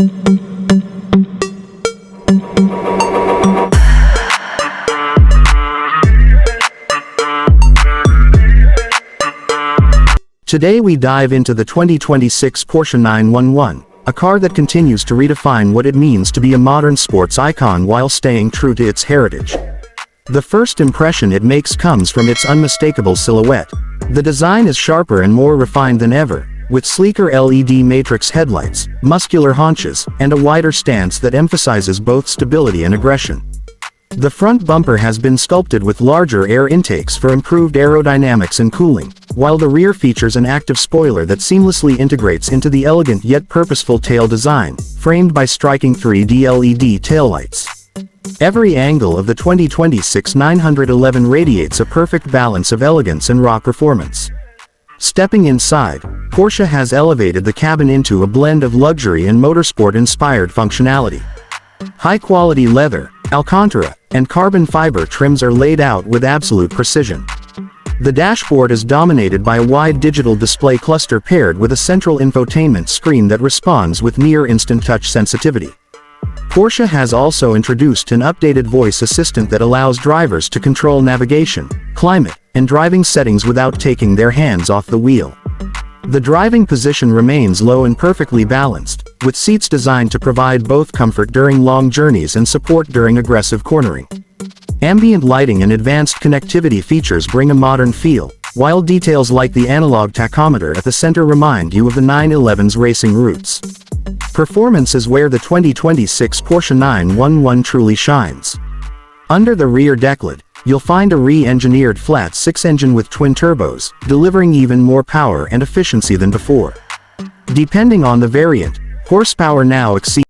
Today we dive into the 2026 Porsche 911, a car that continues to redefine what it means to be a modern sports icon while staying true to its heritage. The first impression it makes comes from its unmistakable silhouette. The design is sharper and more refined than ever, with sleeker LED matrix headlights, muscular haunches, and a wider stance that emphasizes both stability and aggression. The front bumper has been sculpted with larger air intakes for improved aerodynamics and cooling, while the rear features an active spoiler that seamlessly integrates into the elegant yet purposeful tail design, framed by striking 3D LED taillights. Every angle of the 2026 911 radiates a perfect balance of elegance and raw performance. Stepping inside, Porsche has elevated the cabin into a blend of luxury and motorsport-inspired functionality. High-quality leather, Alcantara, and carbon fiber trims are laid out with absolute precision. The dashboard is dominated by a wide digital display cluster paired with a central infotainment screen that responds with near-instant touch sensitivity. Porsche has also introduced an updated voice assistant that allows drivers to control navigation, climate, and driving settings without taking their hands off the wheel. The driving position remains low and perfectly balanced, with seats designed to provide both comfort during long journeys and support during aggressive cornering. Ambient lighting and advanced connectivity features bring a modern feel, while details like the analog tachometer at the center remind you of the 911's racing roots. Performance is where the 2026 Porsche 911 truly shines. Under the rear decklid, you'll find a re-engineered flat-six engine with twin turbos, delivering even more power and efficiency than before. Depending on the variant, horsepower now exceeds